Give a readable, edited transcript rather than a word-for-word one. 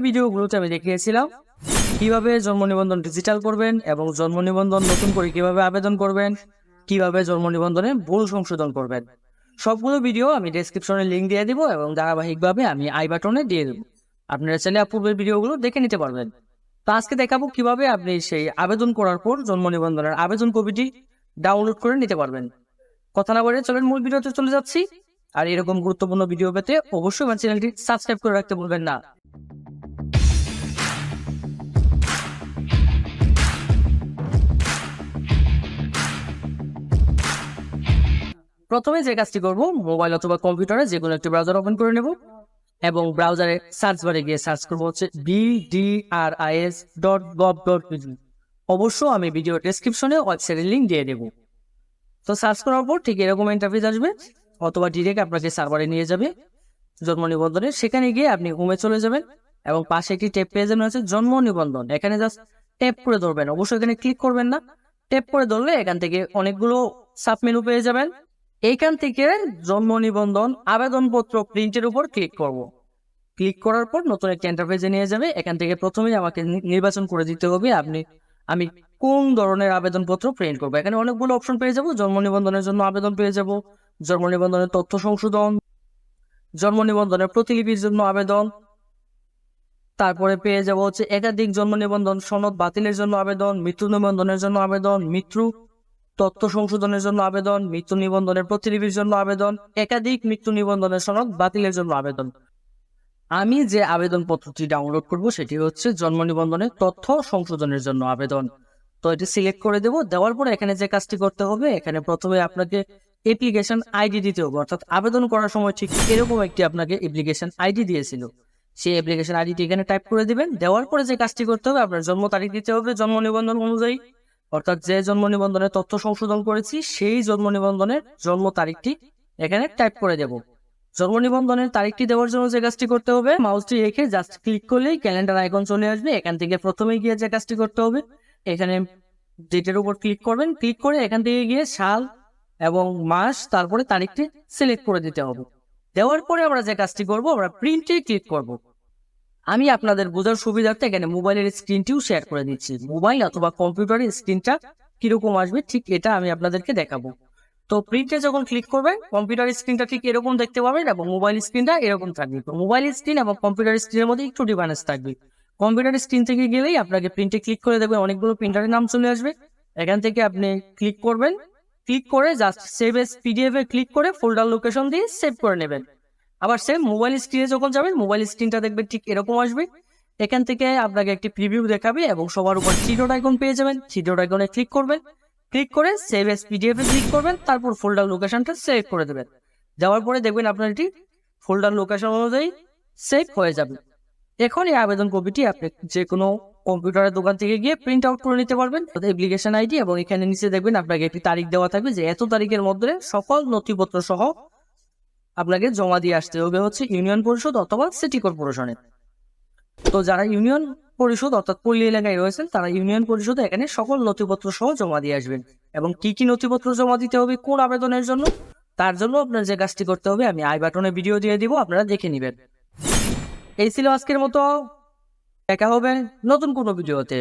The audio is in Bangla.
ভিডিওগুলোতে আমি দেখিয়েছিলাম কিভাবে জন্ম নিবন্ধন ডিজিটাল করবেন এবং জন্ম নিবন্ধন নতুন করে কিভাবে আবেদন করবেন, কিভাবে জন্ম নিবন্ধনে ভুল সংশোধন করবেন। সবগুলো ভিডিও আমি ডেসক্রিপশনে লিঙ্ক দিয়ে দিব এবং ধারাবাহিকভাবে আমি আই বাটনে দিয়ে দেবো। আপনারা চাইলে পূর্বের ভিডিওগুলো দেখে নিতে পারবেন। তো আজকে দেখাবো কিভাবে আপনি সেই আবেদন করার পর জন্ম নিবন্ধনের আবেদন কপিটি ডাউনলোড করে নিতে পারবেন। কথা না বলে চলেন মূল ভিডিওতে চলে যাচ্ছি। আর এরকম গুরুত্বপূর্ণ ভিডিও পেতে অবশ্যই আমার চ্যানেলটি সাবস্ক্রাইব করে রাখতে ভুলবেন না। প্রথমে যে কাজটি করব, মোবাইল অথবা কম্পিউটারে যে কোনো একটি ব্রাউজার ওপেন করে নেব এবং ব্রাউজারে সার্চ বারে গিয়ে সার্চ করব হচ্ছে bdris.gov.bg। অবশ্য আমি ভিডিও ডেসক্রিপশনে ওয়েবসাইটের লিঙ্ক দিয়ে দেব। তো সার্চ করার পর ঠিক এরকম ইন্টারফেস আসবে, অথবা ডিরেক্ট আপনাকে সার্ভারে নিয়ে যাবে জন্ম নিবন্ধনের। সেখানে গিয়ে আপনি হোমে চলে যাবেন এবং পাশে একটি ট্যাব পেয়ে যাবেন হচ্ছে জন্ম নিবন্ধন। এখানে জাস্ট ট্যাপ করে ধরবেন, অবশ্যই এখানে ক্লিক করবেন না। ট্যাপ করে ধরলে এখান থেকে অনেকগুলো সাব মেনু পেয়ে যাবেন। এইখান থেকে জন্ম নিবন্ধন আবেদনপত্র প্রিন্টের উপর ক্লিক করব। ক্লিক করার পর নতুন একটা ইন্টারফেসে নিয়ে যাবে। এখান থেকে প্রথমেই আমাকে নির্বাচন করে দিতে হবে আমি কোন ধরনের আবেদনপত্র প্রিন্ট করবো। এখানে অনেকগুলো অপশন পেয়ে যাব। জন্ম নিবন্ধনের জন্য আবেদন পেয়ে যাব, জন্ম নিবন্ধনের তথ্য সংশোধন, জন্ম নিবন্ধনের প্রতিলিপির জন্য আবেদন, তারপরে পেয়ে যাব হচ্ছে একাধিক জন্ম নিবন্ধন সনদ বাতিলের জন্য আবেদন, মৃত্যু নিবন্ধনের জন্য আবেদন, মৃত্যু তথ্য সংশোধনের জন্য আবেদন, মৃত্যু নিবন্ধনের প্রতিলিপির জন্য আবেদন, একাধিক মৃত্যু নিবন্ধনের সনদ বাতিলের জন্য আবেদন। আমি যে আবেদন পত্রটি ডাউনলোড করব সেটি হচ্ছে জন্ম নিবন্ধনের তথ্য সংশোধনের জন্য আবেদন। তো এটি সিলেক্ট করে দেব। দেওয়ার পরে এখানে যে কাজটি করতে হবে, এখানে প্রথমে আপনাকে অ্যাপ্লিকেশন আইডি দিতে হবে। অর্থাৎ আবেদন করার সময় ঠিক এরকম একটি আপনাকে অ্যাপ্লিকেশন আইডি দিয়েছিল, সেই অ্যাপ্লিকেশন আইডিটি এখানে টাইপ করে দিবেন। দেওয়ার পরে যে কাজটি করতে হবে, আপনার জন্ম তারিখ দিতে হবে জন্ম নিবন্ধন অনুযায়ী। অর্থাৎ যে জন্ম নিবন্ধনের তথ্য সংশোধন করেছি সেই জন্ম নিবন্ধনের জন্ম তারিখটি এখানে টাইপ করে দেব। জন্ম নিবন্ধনের তারিখটি দেওয়ার জন্য যে কাজটি করতে হবে, মাউসটি রেখে জাস্ট ক্লিক করলেই ক্যালেন্ডার আইকন চলে আসবে। এখান থেকে প্রথমে গিয়ে যে কাজটি করতে হবে, এখানে ডেটের উপর ক্লিক করবেন। ক্লিক করে এখান থেকে গিয়ে সাল এবং মাস, তারপরে তারিখটি সিলেক্ট করে দিতে হবে। দেওয়ার পরে আমরা যে কাজটি করব, আমরা প্রিন্টে ক্লিক করব। আমি আপনাদের বোঝার সুবিধার্থে এখানে মোবাইলের স্ক্রিনটিও শেয়ার করে দিচ্ছি। মোবাইল অথবা কম্পিউটারের স্ক্রিনটা কিরকম আসবে ঠিক এটা আমি আপনাদেরকে দেখাবো। তো প্রিন্টে যখন ক্লিক করবেন, কম্পিউটার স্ক্রিনটা ঠিক এরকম দেখতে পাবেন এবং মোবাইল স্ক্রিনটা এরকম থাকবে। তো মোবাইল স্ক্রিন এবং কম্পিউটার স্ক্রিনের মধ্যে একটু ডিফারেন্স থাকবে। কম্পিউটার স্ক্রিন থেকে গেলেই আপনাকে প্রিন্টে ক্লিক করে দেবে, অনেকগুলো প্রিন্টারের নাম চলে আসবে। এখান থেকে আপনি ক্লিক করবেন, ক্লিক করে জাস্ট সেভ এস পিডিএফ এ ক্লিক করে ফোল্ডার লোকেশন দিয়ে সেভ করে নেবেন। আবার সেম মোবাইল স্ক্রিনে যখন যাবেন, মোবাইল স্ক্রিনটা দেখবেন ঠিক এরকম আসবে। এখান থেকে আপনাকে একটি প্রিভিউ দেখাবে এবং সবার উপর থ্রি ডট আইকন পেয়ে যাবেন। থ্রি ডট আইকনে ক্লিক করবেন, ক্লিক করে সেভ এস পিডিএফ এ ক্লিক করবেন, তারপর ফোল্ডার লোকেশনটা সেভ করে দেবেন। দেওয়ার পরে দেখবেন আপনার এটি ফোল্ডার লোকেশন অনুযায়ী সেভ হয়ে যাবে। এখন এই আবেদন কপিটি আপনি যে কোনো কম্পিউটারের দোকান থেকে গিয়ে প্রিন্ট আউট করে নিতে পারবেন। অ্যাপ্লিকেশন আইডি এবং এখানে নিচে দেখবেন আপনাকে একটি তারিখ দেওয়া থাকবে যে এত তারিখের মধ্যে সকল নথিপত্র সহ আপনাকে জমা দিয়ে আসতে হবে হচ্ছে ইউনিয়ন পরিষদ অথবা সিটি কর্পোরেশনে। তো যারা ইউনিয়ন পরিষদ অর্থাৎ পল্লী এলাকায় রয়েছেন, তারা ইউনিয়ন পরিষদে এখানে সকল নথিপত্র সহ জমা দিয়ে আসবেন। এবং কি কি নথিপত্র জমা দিতে হবে কোন আবেদনের জন্য, তার জন্য আপনার যে কাজটি করতে হবে আমি আই বাটনে ভিডিও দিয়ে দিব, আপনারা দেখে নেবেন। এই ছিল আজকের মতো, দেখা হবে নতুন কোনো ভিডিওতে।